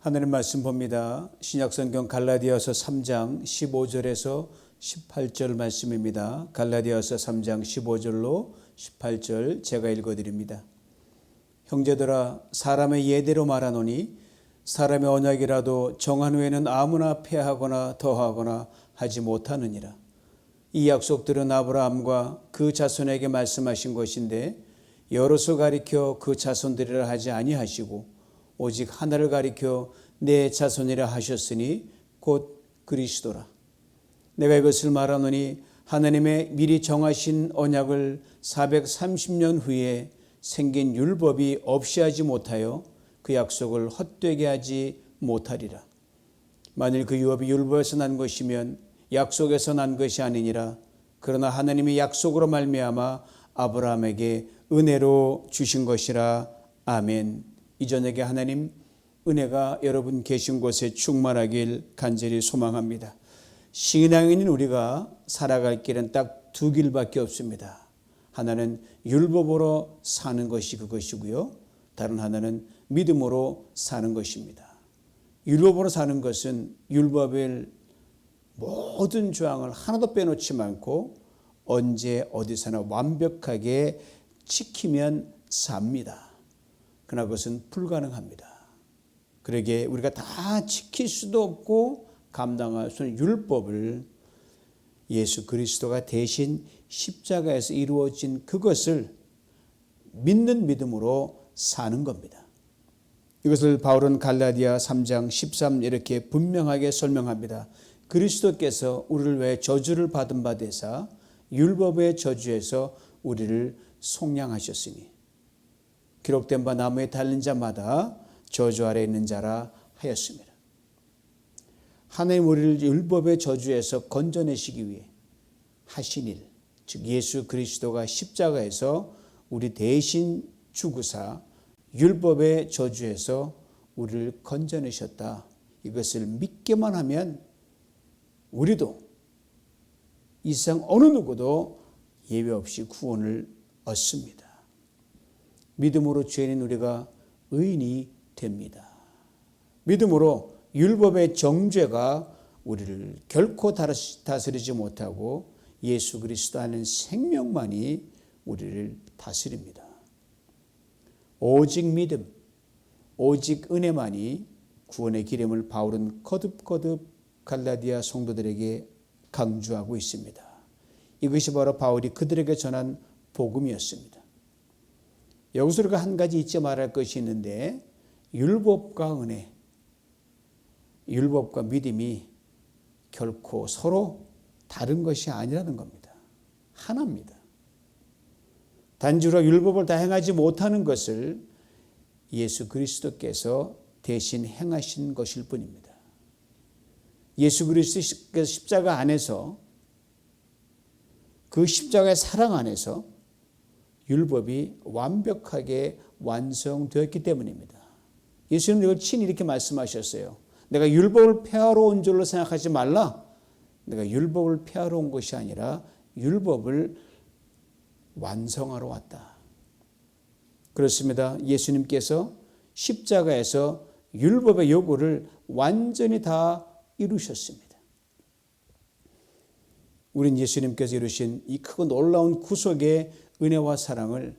하늘의 말씀 봅니다. 신약성경 갈라디아서 3장 15절에서 18절 말씀입니다. 갈라디아서 3장 15절로 18절 제가 읽어드립니다. 형제들아, 사람의 예대로 말하노니 사람의 언약이라도 정한 후에는 아무나 폐하거나 더하거나 하지 못하느니라. 이 약속들은 아브라함과 그 자손에게 말씀하신 것인데 여럿을 가리켜 그 자손들이라 하지 아니하시고 오직 하나를 가리켜 내 자손이라 하셨으니 곧 그리스도라. 내가 이것을 말하노니 하나님의 미리 정하신 언약을 430년 후에 생긴 율법이 없이 하지 못하여 그 약속을 헛되게 하지 못하리라. 만일 그 유업이 율법에서 난 것이면 약속에서 난 것이 아니니라. 그러나 하나님이 약속으로 말미암아 아브라함에게 은혜로 주신 것이라. 아멘. 이 저녁에 하나님 은혜가 여러분 계신 곳에 충만하길 간절히 소망합니다. 신앙인인 우리가 살아갈 길은 딱 두 길밖에 없습니다. 하나는 율법으로 사는 것이 그것이고요. 다른 하나는 믿음으로 사는 것입니다. 율법으로 사는 것은 율법의 모든 조항을 하나도 빼놓지 않고 언제 어디서나 완벽하게 지키면 삽니다. 그러나 그것은 불가능합니다. 그러기에 우리가 다 지킬 수도 없고 감당할 수 없는 율법을 예수 그리스도가 대신 십자가에서 이루어진 그것을 믿는 믿음으로 사는 겁니다. 이것을 바울은 갈라디아 3장 13 이렇게 분명하게 설명합니다. 그리스도께서 우리를 위해 저주를 받은 바 되사 율법의 저주에서 우리를 속량하셨으니 기록된 바 나무에 달린 자마다 저주 아래 있는 자라 하였습니다. 하나님 우리를 율법의 저주에서 건져내시기 위해 하신 일, 즉 예수 그리스도가 십자가에서 우리 대신 죽으사 율법의 저주에서 우리를 건져내셨다. 이것을 믿기만 하면 우리도 이 세상 어느 누구도 예외 없이 구원을 얻습니다. 믿음으로 죄인인 우리가 의인이 됩니다. 믿음으로 율법의 정죄가 우리를 결코 다스리지 못하고 예수 그리스도 안에 생명만이 우리를 다스립니다. 오직 믿음, 오직 은혜만이 구원의 기름을 바울은 거듭거듭 갈라디아 성도들에게 강조하고 있습니다. 이것이 바로 바울이 그들에게 전한 복음이었습니다. 여기서 우리가 한 가지 잊지 말할 것이 있는데 율법과 은혜, 율법과 믿음이 결코 서로 다른 것이 아니라는 겁니다. 하나입니다. 단지 우리가 율법을 다 행하지 못하는 것을 예수 그리스도께서 대신 행하신 것일 뿐입니다. 예수 그리스도께서 십자가 안에서 그 십자가의 사랑 안에서 율법이 완벽하게 완성되었기 때문입니다. 예수님은 이걸 친히 이렇게 말씀하셨어요. 내가 율법을 폐하러 온 줄로 생각하지 말라. 내가 율법을 폐하러 온 것이 아니라 율법을 완성하러 왔다. 그렇습니다. 예수님께서 십자가에서 율법의 요구를 완전히 다 이루셨습니다. 우린 예수님께서 이루신 이 크고 놀라운 구속의 은혜와 사랑을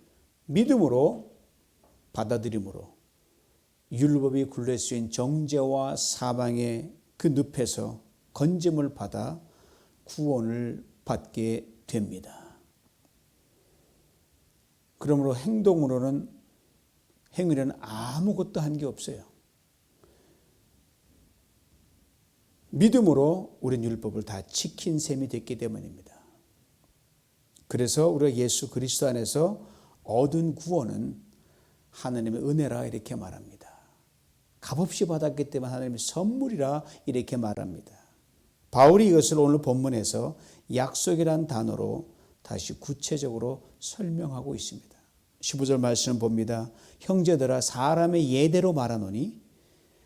믿음으로 받아들임으로 율법이 굴레 씌인 정죄와 사망의 그 늪에서 건짐을 받아 구원을 받게 됩니다. 그러므로 행동으로는 행위는 아무것도 한 게 없어요. 믿음으로 우린 율법을 다 지킨 셈이 됐기 때문입니다. 그래서 우리가 예수 그리스도 안에서 얻은 구원은 하나님의 은혜라 이렇게 말합니다. 값없이 받았기 때문에 하나님의 선물이라 이렇게 말합니다. 바울이 이것을 오늘 본문에서 약속이란 단어로 다시 구체적으로 설명하고 있습니다. 15절 말씀을 봅니다. 형제들아, 사람의 예대로 말하노니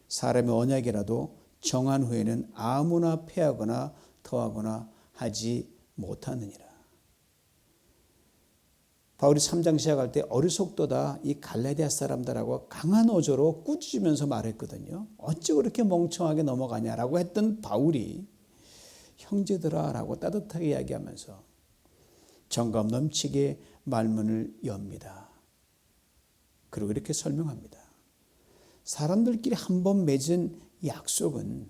사람의 언약이라도 정한 후에는 아무나 폐하거나 더하거나 하지 못하느니라. 바울이 3장 시작할 때 어리석도다 이 갈라디아 사람들하고 강한 어조로 꾸짖으면서 말했거든요. 어찌 그렇게 멍청하게 넘어가냐라고 했던 바울이 형제들아라고 따뜻하게 이야기하면서 정감 넘치게 말문을 엽니다. 그리고 이렇게 설명합니다. 사람들끼리 한번 맺은 약속은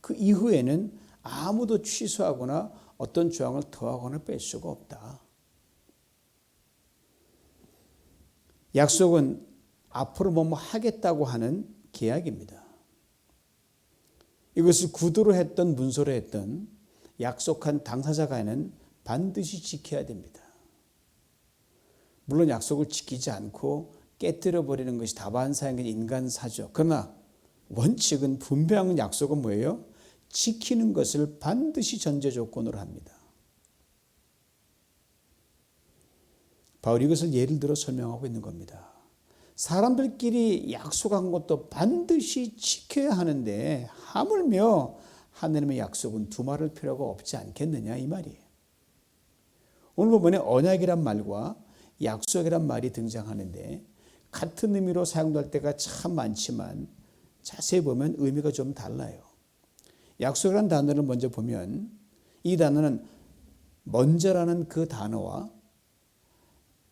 그 이후에는 아무도 취소하거나 어떤 조항을 더하거나 뺄 수가 없다. 약속은 앞으로 뭐뭐 하겠다고 하는 계약입니다. 이것을 구두로 했던 문서로 했던 약속한 당사자간에는 반드시 지켜야 됩니다. 물론 약속을 지키지 않고 깨뜨려 버리는 것이 다반사인 인간사죠. 그러나 원칙은 분명한 약속은 뭐예요? 지키는 것을 반드시 전제 조건으로 합니다. 바울이 이것을 예를 들어 설명하고 있는 겁니다. 사람들끼리 약속한 것도 반드시 지켜야 하는데 하물며 하나님의 약속은 두말할 필요가 없지 않겠느냐 이 말이에요. 오늘 본문에 언약이란 말과 약속이란 말이 등장하는데 같은 의미로 사용될 때가 참 많지만 자세히 보면 의미가 좀 달라요. 약속이라는 단어를 먼저 보면 이 단어는 먼저라는 그 단어와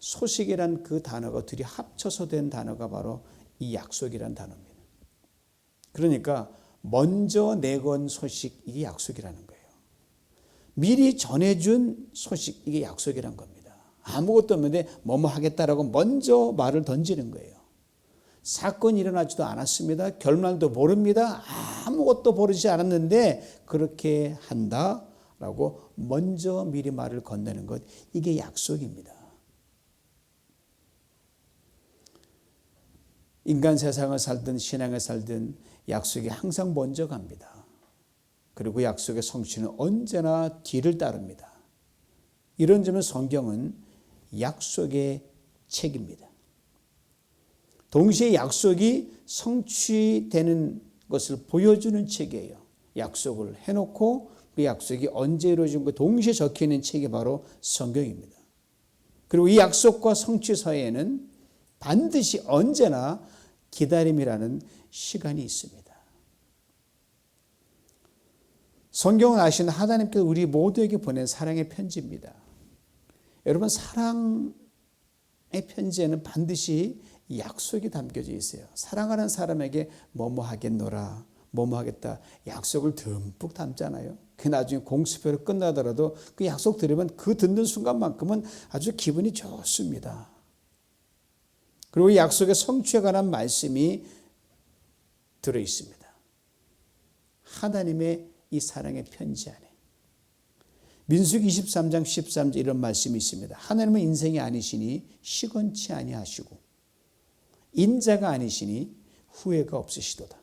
소식이란 그 단어가 둘이 합쳐서 된 단어가 바로 이 약속이란 단어입니다. 그러니까 먼저 내건 소식 이게 약속이라는 거예요. 미리 전해준 소식 이게 약속이란 겁니다. 아무것도 없는데 뭐뭐 하겠다라고 먼저 말을 던지는 거예요. 사건이 일어나지도 않았습니다. 결말도 모릅니다. 아무것도 벌어지지 않았는데 그렇게 한다라고 먼저 미리 말을 건네는 것 이게 약속입니다. 인간 세상을 살든 신앙을 살든 약속이 항상 먼저 갑니다. 그리고 약속의 성취는 언제나 뒤를 따릅니다. 이런 점은 성경은 약속의 책입니다. 동시에 약속이 성취되는 것을 보여주는 책이에요. 약속을 해놓고 그 약속이 언제 이루어진 것 동시에 적혀있는 책이 바로 성경입니다. 그리고 이 약속과 성취 사이에는 반드시 언제나 기다림이라는 시간이 있습니다. 성경은 아시는 하나님께서 우리 모두에게 보낸 사랑의 편지입니다. 여러분 사랑의 편지에는 반드시 약속이 담겨져 있어요. 사랑하는 사람에게 뭐뭐 하겠노라, 뭐뭐 하겠다 약속을 듬뿍 담잖아요. 그 나중에 공수표로 끝나더라도 그 약속 들으면 그 듣는 순간만큼은 아주 기분이 좋습니다. 그리고 이 약속의 성취에 관한 말씀이 들어있습니다. 하나님의 이 사랑의 편지 안에 민수기 23장 13절 이런 말씀이 있습니다. 하나님은 인생이 아니시니 시건치 아니하시고 인자가 아니시니 후회가 없으시도다.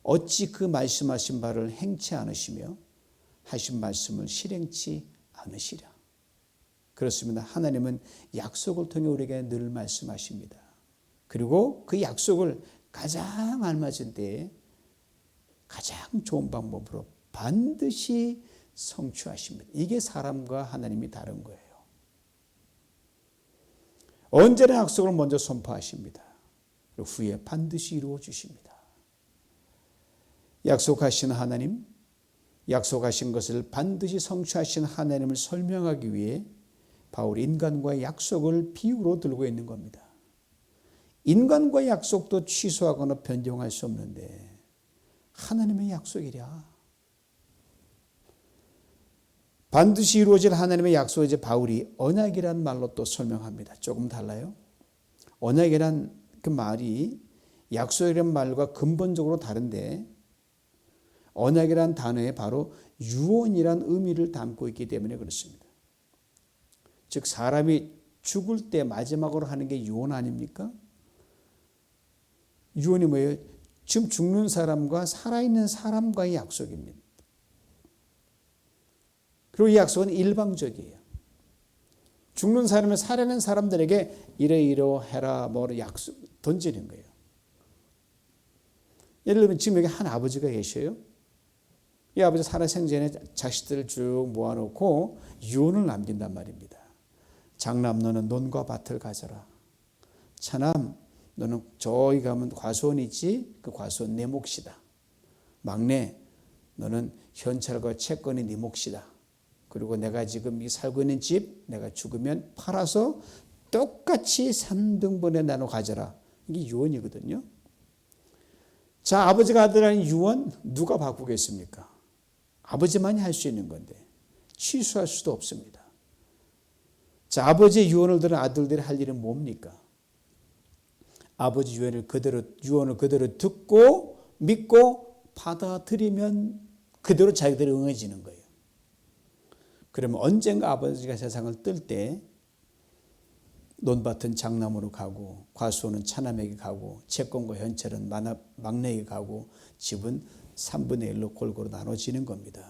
어찌 그 말씀하신 바를 행치 않으시며 하신 말씀을 실행치 않으시랴. 그렇습니다. 하나님은 약속을 통해 우리에게 늘 말씀하십니다. 그리고 그 약속을 가장 알맞은 때에 가장 좋은 방법으로 반드시 성취하십니다. 이게 사람과 하나님이 다른 거예요. 언제나 약속을 먼저 선포하십니다. 그리고 후에 반드시 이루어 주십니다. 약속하신 하나님, 약속하신 것을 반드시 성취하신 하나님을 설명하기 위해 바울이 인간과의 약속을 비유로 들고 있는 겁니다. 인간과의 약속도 취소하거나 변경할 수 없는데 하나님의 약속이랴. 반드시 이루어질 하나님의 약속을 이제 바울이 언약이란 말로 또 설명합니다. 조금 달라요. 언약이란 그 말이 약속이란 말과 근본적으로 다른데 언약이란 단어에 바로 유언이란 의미를 담고 있기 때문에 그렇습니다. 즉 사람이 죽을 때 마지막으로 하는 게 유언 아닙니까? 유언이 뭐예요? 지금 죽는 사람과 살아있는 사람과의 약속입니다. 그리고 이 약속은 일방적이에요. 죽는 사람을 살아있는 사람들에게 이러이러해라 뭐로 약속 던지는 거예요. 예를 들면 지금 여기 한 아버지가 계셔요. 이 아버지 살아생전에 자식들을 쭉 모아놓고 유언을 남긴단 말입니다. 장남 너는 논과 밭을 가져라. 차남 너는 저기 가면 과수원 있지? 그 과수원 내 몫이다. 막내 너는 현찰과 채권이 네 몫이다. 그리고 내가 지금 살고 있는 집 내가 죽으면 팔아서 똑같이 3등분에 나눠 가져라. 이게 유언이거든요. 자, 아버지가 하더라는 유언 누가 바꾸겠습니까? 아버지만이 할 수 있는 건데 취소할 수도 없습니다. 자, 아버지의 유언을 들은 아들들이 할 일은 뭡니까? 아버지 유언을 그대로 듣고 믿고 받아들이면 그대로 자기들이 응해지는 거예요. 그러면 언젠가 아버지가 세상을 뜰 때 논밭은 장남으로 가고 과수원은 차남에게 가고 채권과 현찰은 막내에게 가고 집은 3분의 1로 골고루 나눠지는 겁니다.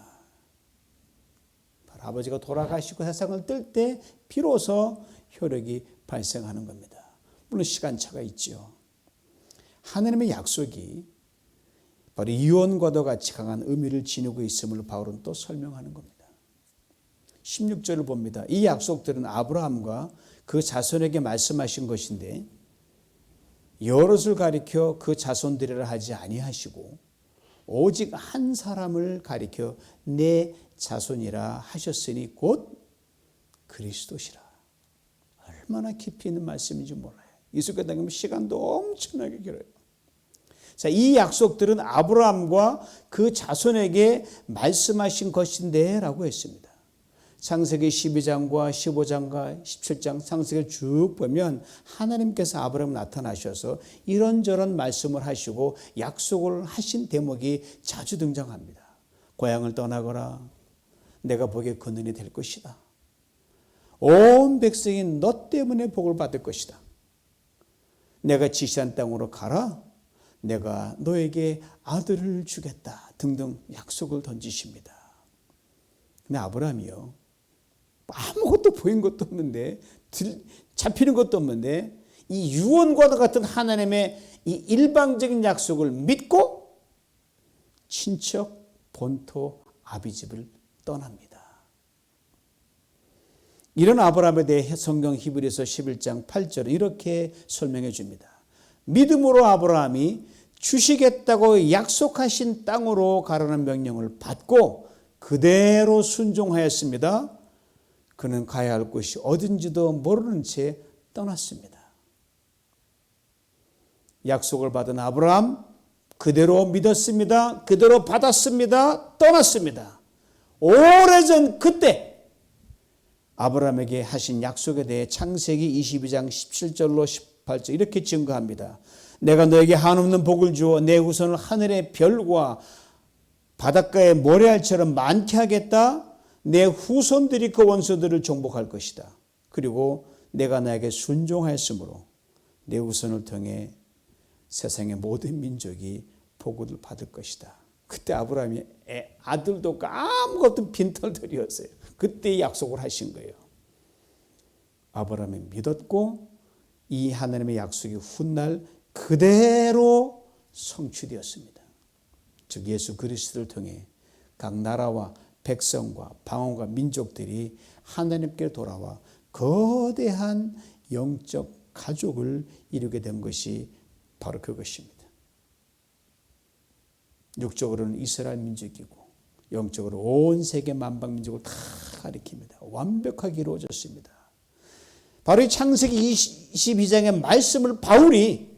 바로 아버지가 돌아가시고 세상을 뜰 때 비로소 효력이 발생하는 겁니다. 물론 시간차가 있죠. 하나님의 약속이 바로 이혼과도 같이 강한 의미를 지니고 있음을 바울은 또 설명하는 겁니다. 16절을 봅니다. 이 약속들은 아브라함과 그 자손에게 말씀하신 것인데 여럿을 가리켜 그 자손들이라 하지 아니하시고 오직 한 사람을 가리켜 내 자손이라 하셨으니 곧 그리스도시라. 얼마나 깊이 있는 말씀인지 몰라요. 이 속에 담기면 시간도 엄청나게 길어요. 자, 이 약속들은 아브라함과 그 자손에게 말씀하신 것인데 라고 했습니다. 창세기 12장과 15장과 17장 창세기를 쭉 보면 하나님께서 아브라함 나타나셔서 이런저런 말씀을 하시고 약속을 하신 대목이 자주 등장합니다. 고향을 떠나거라. 내가 보기에 근원이 될 것이다. 온 백성이 너 때문에 복을 받을 것이다. 내가 지시한 땅으로 가라. 내가 너에게 아들을 주겠다. 등등 약속을 던지십니다. 근데 아브라함이요. 아무것도 보인 것도 없는데 잡히는 것도 없는데 이 유언과도 같은 하나님의 이 일방적인 약속을 믿고 친척 본토 아비집을 떠납니다. 이런 아브라함에 대해 성경 히브리서 11장 8절은 이렇게 설명해 줍니다. 믿음으로 아브라함이 주시겠다고 약속하신 땅으로 가라는 명령을 받고 그대로 순종하였습니다. 그는 가야 할 곳이 어딘지도 모르는 채 떠났습니다. 약속을 받은 아브라함 그대로 믿었습니다. 그대로 받았습니다. 떠났습니다. 오래전 그때 아브라함에게 하신 약속에 대해 창세기 22장 17절로 18절 이렇게 증거합니다. 내가 너에게 한없는 복을 주어 내 후손을 하늘의 별과 바닷가의 모래알처럼 많게 하겠다. 내 후손들이 그 원수들을 정복할 것이다. 그리고 내가 나에게 순종하였으므로 내 후손을 통해 세상의 모든 민족이 복을 받을 것이다. 그때 아브라함이 아들도 없고 아무것도 빈털터리였어요. 그때 약속을 하신 거예요. 아브라함이 믿었고 이 하나님의 약속이 훗날 그대로 성취되었습니다. 즉 예수 그리스도를 통해 각 나라와 백성과 방언과 민족들이 하나님께 돌아와 거대한 영적 가족을 이루게 된 것이 바로 그것입니다. 육적으로는 이스라엘 민족이고 영적으로 온 세계 만방 민족을 다 가리킵니다. 완벽하게 이루어졌습니다. 바로 이 창세기 22장의 말씀을 바울이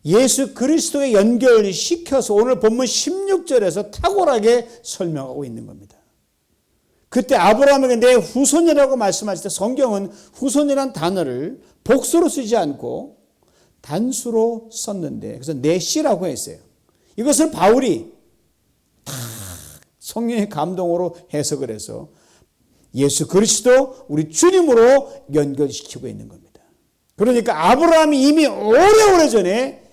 예수 그리스도에 연결시켜서 오늘 본문 16절에서 탁월하게 설명하고 있는 겁니다. 그때 아브라함에게 내 후손이라고 말씀하실 때 성경은 후손이란 단어를 복수로 쓰지 않고 단수로 썼는데 그래서 내 씨라고 했어요. 이것을 바울이 다 성령의 감동으로 해석을 해서 예수 그리스도 우리 주님으로 연결시키고 있는 겁니다. 그러니까 아브라함이 이미 오래오래 전에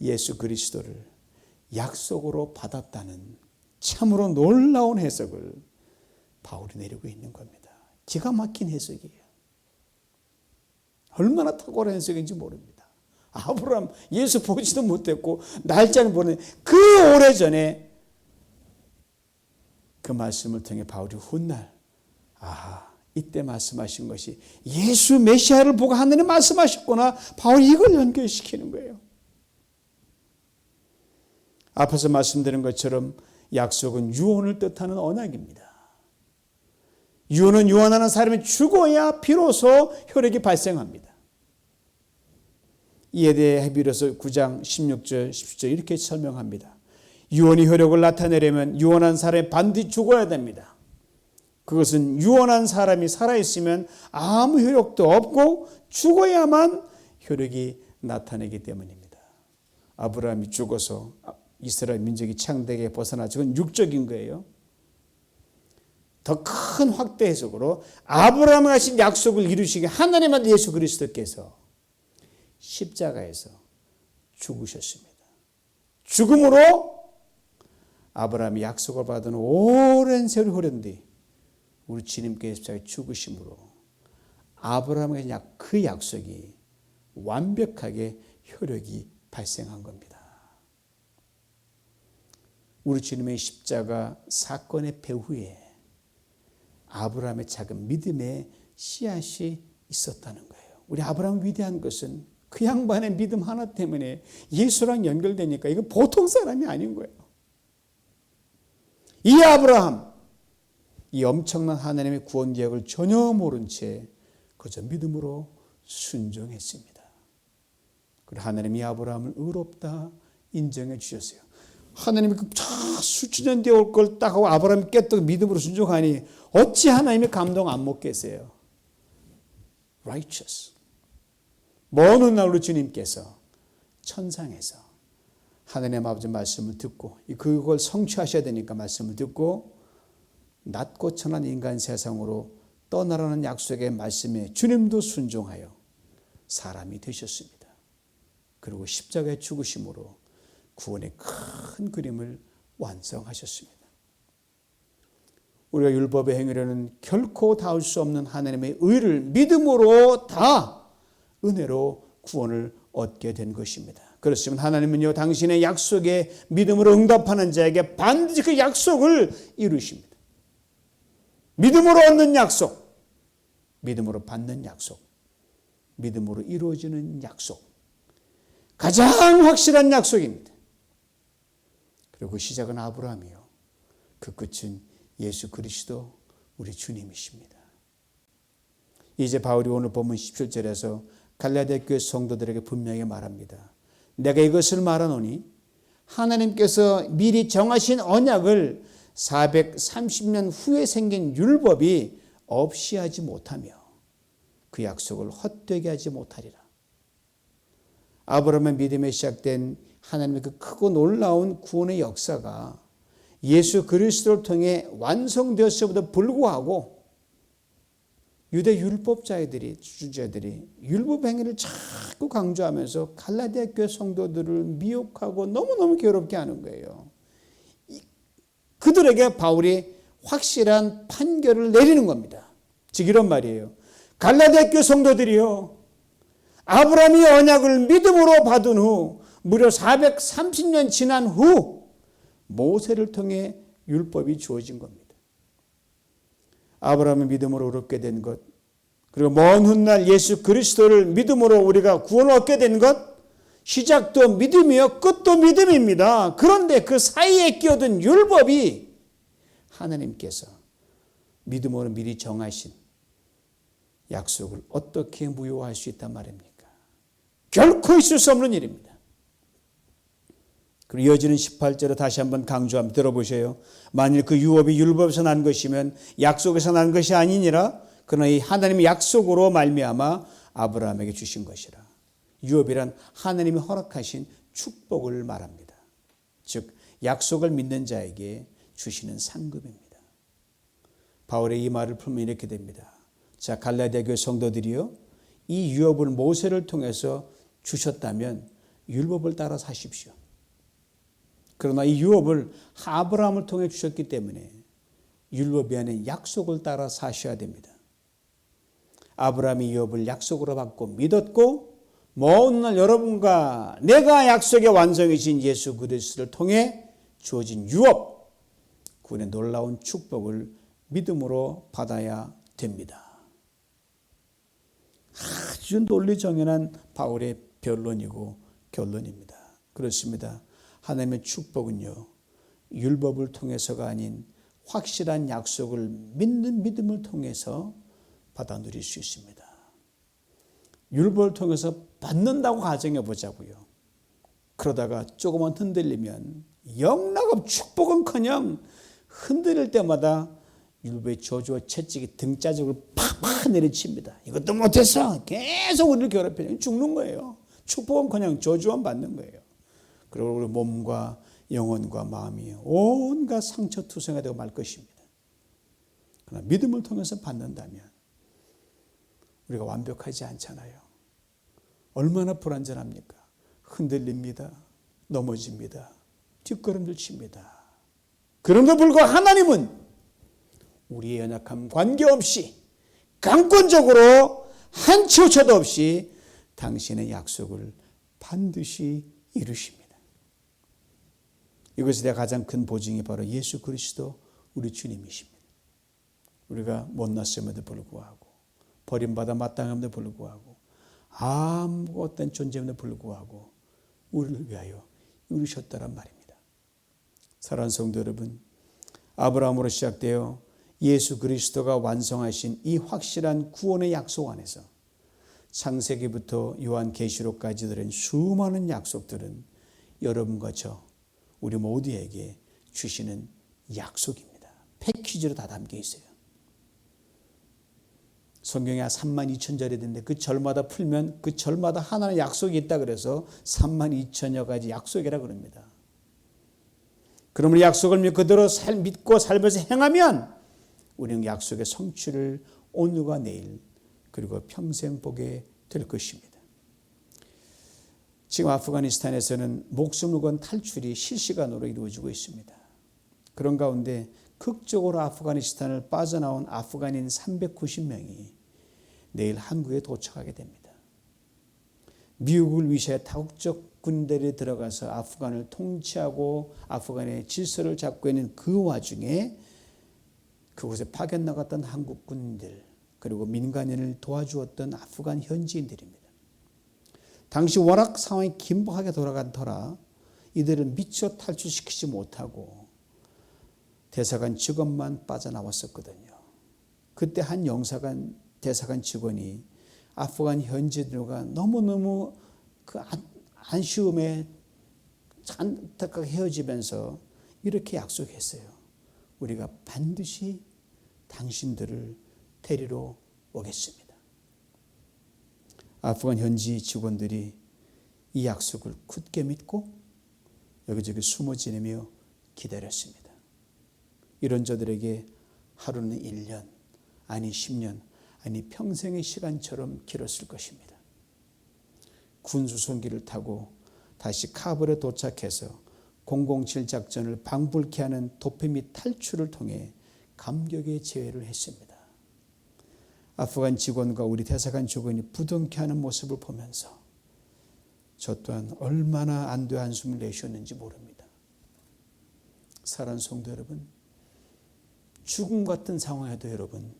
예수 그리스도를 약속으로 받았다는 참으로 놀라운 해석을 바울이 내리고 있는 겁니다. 기가 막힌 해석이에요. 얼마나 탁월한 해석인지 모릅니다. 아브라함 예수 보지도 못했고 날짜는 모르는 그 오래전에 그 말씀을 통해 바울이 훗날 이때 말씀하신 것이 예수 메시아를 보고 하느님 말씀하셨구나. 바로 이걸 연결시키는 거예요. 앞에서 말씀드린 것처럼 약속은 유언을 뜻하는 언약입니다. 유언은 유언하는 사람이 죽어야 비로소 효력이 발생합니다. 이에 대해 헤브리서 9장 16절 17절 이렇게 설명합니다. 유언이 효력을 나타내려면 유언한 사람이 반드시 죽어야 됩니다. 그것은 유언한 사람이 살아있으면 아무 효력도 없고 죽어야만 효력이 나타내기 때문입니다. 아브라함이 죽어서 이스라엘 민족이 창대하게 벗어나죠. 그건 육적인 거예요. 더 큰 확대 해석으로 아브라함이 하신 약속을 이루시기 하나님의 예수 그리스도께서 십자가에서 죽으셨습니다. 죽음으로 아브라함이 약속을 받은 오랜 세월이 흐른 뒤 우리 주님께서 십자가에 죽으심으로 아브라함에게 그 약속이 완벽하게 효력이 발생한 겁니다. 우리 주님의 십자가 사건의 배후에 아브라함의 작은 믿음의 씨앗이 있었다는 거예요. 우리 아브라함 위대한 것은 그 양반의 믿음 하나 때문에 예수랑 연결되니까 이거 보통 사람이 아닌 거예요. 이 아브라함, 이 엄청난 하나님의 구원 계획을 전혀 모른 채 그저 믿음으로 순종했습니다. 그리고 하나님이 아브라함을 의롭다 인정해 주셨어요. 하나님이 수천 뒤에 올 걸 딱 하고 아브라함이 깨닫고 믿음으로 순종하니 어찌 하나님이 감동 안 먹겠어요. Righteous. 먼 훗날 우리 주님께서 천상에서 하나님 아버지 말씀을 듣고 그걸 성취하셔야 되니까 말씀을 듣고 낮고 천한 인간 세상으로 떠나라는 약속의 말씀에 주님도 순종하여 사람이 되셨습니다. 그리고 십자가의 죽으심으로 구원의 큰 그림을 완성하셨습니다. 우리가 율법의 행위로는 결코 닿을 수 없는 하나님의 의를 믿음으로 다 은혜로 구원을 얻게 된 것입니다. 그렇지만 하나님은요, 당신의 약속에 믿음으로 응답하는 자에게 반드시 그 약속을 이루십니다. 믿음으로 얻는 약속, 믿음으로 받는 약속, 믿음으로 이루어지는 약속, 가장 확실한 약속입니다. 그리고 그 시작은 아브라함이요, 그 끝은 예수 그리스도 우리 주님이십니다. 이제 바울이 오늘 본문 17절에서 갈라디아 교회 성도들에게 분명히 말합니다. 내가 이것을 말하노니 하나님께서 미리 정하신 언약을 430년 후에 생긴 율법이 없이 하지 못하며 그 약속을 헛되게 하지 못하리라. 아브라함의 믿음에 시작된 하나님의 그 크고 놀라운 구원의 역사가 예수 그리스도를 통해 완성되었음에도 불구하고 유대 율법자들이 주주자들이 율법 행위를 자꾸 강조하면서 갈라디아 교회 성도들을 미혹하고 너무너무 괴롭게 하는 거예요. 그들에게 바울이 확실한 판결을 내리는 겁니다. 즉 이런 말이에요. 갈라디아 교회 성도들이요, 아브라함이 언약을 믿음으로 받은 후 무려 430년 지난 후 모세를 통해 율법이 주어진 겁니다. 아브라함의 믿음으로 의롭게 된 것, 그리고 먼 훗날 예수 그리스도를 믿음으로 우리가 구원을 얻게 된 것, 시작도 믿음이요 끝도 믿음입니다. 그런데 그 사이에 끼어든 율법이 하나님께서 믿음으로 미리 정하신 약속을 어떻게 무효화할 수 있단 말입니까? 결코 있을 수 없는 일입니다. 그리고 이어지는 18절에 다시 한번 강조하면 들어보세요. 만일 그 유업이 율법에서 난 것이면 약속에서 난 것이 아니니라. 그러나 이 하나님의 약속으로 말미암아 아브라함에게 주신 것이라. 유업이란 하나님이 허락하신 축복을 말합니다. 즉 약속을 믿는 자에게 주시는 상급입니다. 바울의 이 말을 풀면 이렇게 됩니다. 자, 갈라디아 교회 성도들이요, 이 유업을 모세를 통해서 주셨다면 율법을 따라 사십시오. 그러나 이 유업을 아브라함을 통해 주셨기 때문에 율법이 아닌 약속을 따라 사셔야 됩니다. 아브라함이 유업을 약속으로 받고 믿었고 먼 날 여러분과 내가 약속의 완성이신 예수 그리스도를 통해 주어진 유업, 구원의 놀라운 축복을 믿음으로 받아야 됩니다. 아주 논리정연한 바울의 변론이고 결론입니다. 그렇습니다. 하나님의 축복은요, 율법을 통해서가 아닌 확실한 약속을 믿는 믿음을 통해서 받아 누릴 수 있습니다. 율법을 통해서 받는다고 가정해 보자고요. 그러다가 조금만 흔들리면 영락없 축복은커녕 흔들릴 때마다 율법의 저주와 채찍이 등짜적으로 팍팍 내리칩니다. 이것도 못해서 계속 우리를 괴롭혀요. 죽는 거예요. 축복은커녕 저주만 받는 거예요. 그리고 우리 몸과 영혼과 마음이 온갖 상처투성이 되고 말 것입니다. 그러나 믿음을 통해서 받는다면 우리가 완벽하지 않잖아요. 얼마나 불완전합니까? 흔들립니다. 넘어집니다. 뒷걸음질 칩니다. 그럼에도 불구하고 하나님은 우리의 연약함 관계없이 강권적으로 한치 오차도 없이 당신의 약속을 반드시 이루십니다. 이것에 대해 가장 큰 보증이 바로 예수 그리스도 우리 주님이십니다. 우리가 못났음에도 불구하고 버림받아 마땅함에도 불구하고 아무 어떤 존재임에도 불구하고 우리를 위하여 이루셨다란 말입니다. 사랑하는 성도 여러분, 아브라함으로 시작되어 예수 그리스도가 완성하신 이 확실한 구원의 약속 안에서 창세기부터 요한계시록까지 들은 수많은 약속들은 여러분과 저 우리 모두에게 주시는 약속입니다. 패키지로 다 담겨 있어요. 성경에 32,000절이 되는데 그 절마다 풀면 그 절마다 하나의 약속이 있다 그래서 32,000여 가지 약속이라 그럽니다. 그러므로 약속을 그대로 믿고 살면서 행하면 우리는 약속의 성취를 오늘과 내일 그리고 평생 보게 될 것입니다. 지금 아프가니스탄에서는 목숨을 건 탈출이 실시간으로 이루어지고 있습니다. 그런 가운데 극적으로 아프가니스탄을 빠져나온 아프간인 390명이 내일 한국에 도착하게 됩니다. 미국을 위시해 다국적 군대에 들어가서 아프간을 통치하고 아프간의 질서를 잡고 있는 그 와중에 그곳에 파견 나갔던 한국 군인들 그리고 민간인을 도와주었던 아프간 현지인들입니다. 당시 워낙 상황이 긴박하게 돌아간 터라 이들을 미처 탈출시키지 못하고 대사관 직원만 빠져나왔었거든요. 그때 한 영사관 대사관 직원이 아프간 현지인들과 너무너무 그 안쉬움에 안타깝게 헤어지면서 이렇게 약속했어요. 우리가 반드시 당신들을 데리러 오겠습니다. 아프간 현지 직원들이 이 약속을 굳게 믿고 여기저기 숨어 지내며 기다렸습니다. 이런 저들에게 하루는 1년, 아니 10년, 아니 평생의 시간처럼 길었을 것입니다. 군수송기를 타고 다시 카불에 도착해서 007 작전을 방불케 하는 도피 및 탈출을 통해 감격의 재회를 했습니다. 아프간 직원과 우리 대사관 직원이 부둥켜 하는 모습을 보면서 저 또한 얼마나 안도의 한숨을 내쉬었는지 모릅니다. 사랑하는 성도 여러분, 죽음 같은 상황에도 여러분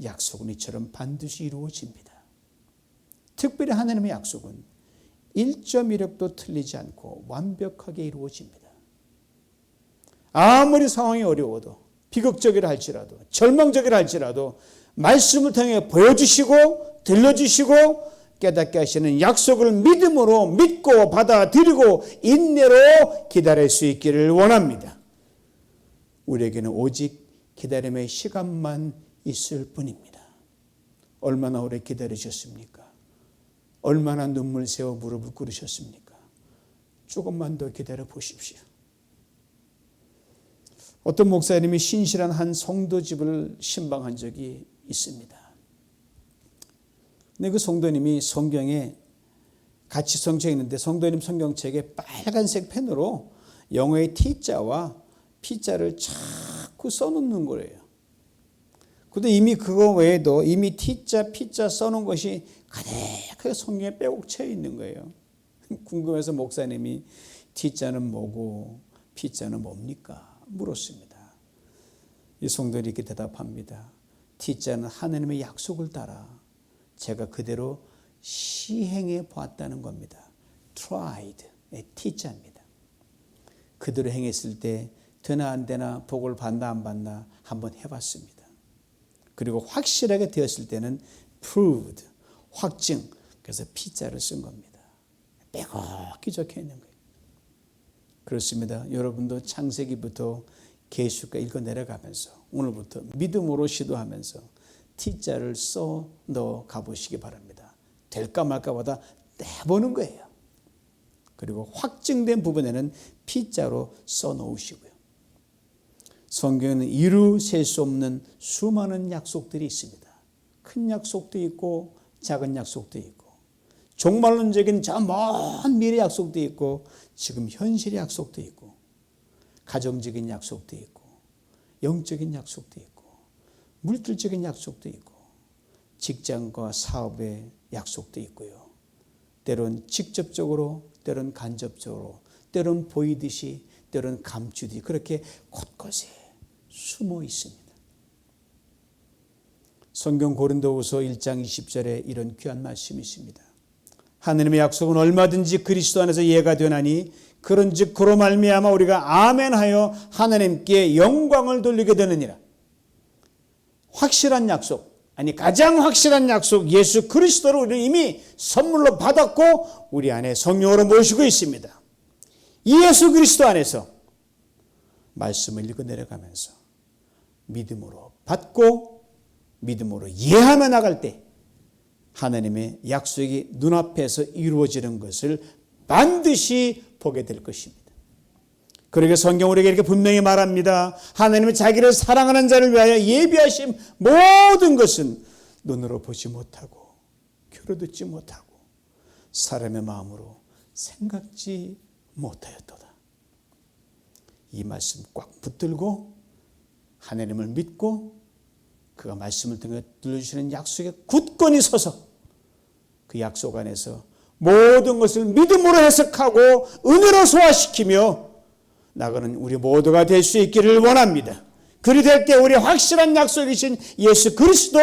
약속은 이처럼 반드시 이루어집니다. 특별히 하나님의 약속은 1.1획도 틀리지 않고 완벽하게 이루어집니다. 아무리 상황이 어려워도 비극적이라 할지라도 절망적이라 할지라도 말씀을 통해 보여주시고 들려주시고 깨닫게 하시는 약속을 믿음으로 믿고 받아들이고 인내로 기다릴 수 있기를 원합니다. 우리에게는 오직 기다림의 시간만 있을 뿐입니다. 얼마나 오래 기다리셨습니까? 얼마나 눈물 세워 무릎을 꿇으셨습니까? 조금만 더 기다려 보십시오. 어떤 목사님이 신실한 한 성도집을 신방한 적이 있습니다. 근데 그 성도님이 성경에 같이 성경에 있는데 성도님 성경책에 빨간색 펜으로 영어의 T자와 P자를 자꾸 써놓는 거예요. 근데 이미 그거 외에도 이미 T자, P자 써놓은 것이 가득하게 성경에 빼곡 채 있는 거예요. 궁금해서 목사님이 T자는 뭐고 P자는 뭡니까? 물었습니다. 이 성도들이 이렇게 대답합니다. T자는 하나님의 약속을 따라 제가 그대로 시행해 보았다는 겁니다. tried의 T자입니다. 그대로 행했을 때 되나 안 되나, 복을 받나 안 받나 한번 해봤습니다. 그리고 확실하게 되었을 때는 proved, 확증, 그래서 P자를 쓴 겁니다. 빼곡히 적혀 있는 거예요. 그렇습니다. 여러분도 창세기부터 계시록과 읽어 내려가면서 오늘부터 믿음으로 시도하면서 T자를 써 넣어 가보시기 바랍니다. 될까 말까보다 내보는 거예요. 그리고 확증된 부분에는 P자로 써 놓으시고요. 성경에는 이루 셀 수 없는 수많은 약속들이 있습니다. 큰 약속도 있고 작은 약속도 있고 종말론적인 저 먼 미래 약속도 있고 지금 현실의 약속도 있고 가정적인 약속도 있고 영적인 약속도 있고 물질적인 약속도 있고 직장과 사업의 약속도 있고요. 때론 직접적으로, 때론 간접적으로, 때론 보이듯이, 때론 감추듯이 그렇게 곳곳에 숨어 있습니다. 성경 고린도후서 1장 20절에 이런 귀한 말씀이 있습니다. 하나님의 약속은 얼마든지 그리스도 안에서 이해가 되나니 그런즉 그로 말미암아 우리가 아멘하여 하나님께 영광을 돌리게 되느니라. 확실한 약속, 아니 가장 확실한 약속, 예수 그리스도를 우리는 이미 선물로 받았고 우리 안에 성령으로 모시고 있습니다. 이 예수 그리스도 안에서 말씀을 읽어 내려가면서 믿음으로 받고 믿음으로 이해하며 나갈 때 하나님의 약속이 눈앞에서 이루어지는 것을 반드시 보게 될 것입니다. 그러게 성경 우리에게 이렇게 분명히 말합니다. 하나님은 자기를 사랑하는 자를 위하여 예비하신 모든 것은 눈으로 보지 못하고 귀로 듣지 못하고 사람의 마음으로 생각지 못하였도다. 이 말씀 꽉 붙들고 하나님을 믿고 그가 말씀을 통해 들려주시는 약속에 굳건히 서서 그 약속 안에서 모든 것을 믿음으로 해석하고 은혜로 소화시키며 나가는 우리 모두가 될 수 있기를 원합니다. 그리 될 때 우리 확실한 약속이신 예수 그리스도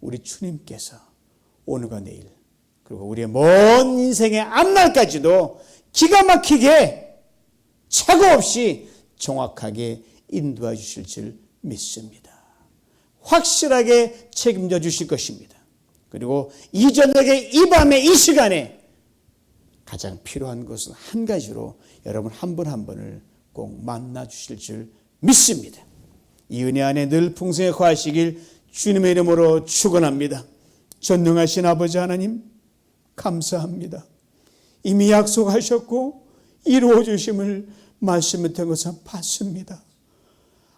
우리 주님께서 오늘과 내일 그리고 우리의 먼 인생의 앞날까지도 기가 막히게 착오 없이 정확하게 인도해 주실 줄 믿습니다. 확실하게 책임져 주실 것입니다. 그리고 이 저녁에 이 밤에 이 시간에 가장 필요한 것은 한 가지로 여러분 한 분 한 분을 꼭 만나 주실 줄 믿습니다. 이 은혜 안에 늘 풍성히 거하시길 주님의 이름으로 축원합니다. 전능하신 아버지 하나님 감사합니다. 이미 약속하셨고 이루어 주심을 말씀을 통해서 봤습니다.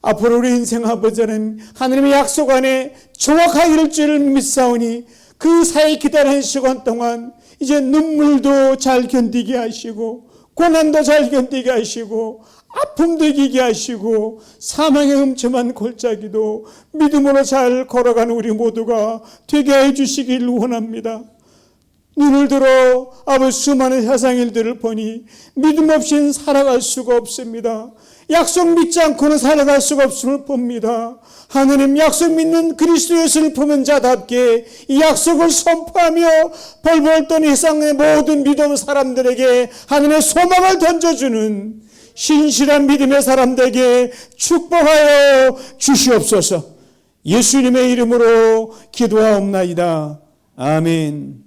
앞으로 우리 인생 아버지는 하나님의 약속 안에 정확하게 이룰 줄 믿사오니 그 사이 기다리는 시간 동안 이제 눈물도 잘 견디게 하시고 고난도 잘 견디게 하시고 아픔도 이기게 하시고 사망의 음침한 골짜기도 믿음으로 잘 걸어가는 우리 모두가 되게 해주시길 원합니다. 눈을 들어 아버지 수많은 세상 일들을 보니 믿음 없이는 살아갈 수가 없습니다. 약속 믿지 않고는 살아갈 수가 없음을 봅니다. 하나님 약속 믿는 그리스도 예수를 품은 자답게 이 약속을 선포하며 벌벌 떠는 세상의 모든 믿음 사람들에게 하나님의 소망을 던져주는 신실한 믿음의 사람들에게 축복하여 주시옵소서. 예수님의 이름으로 기도하옵나이다. 아멘.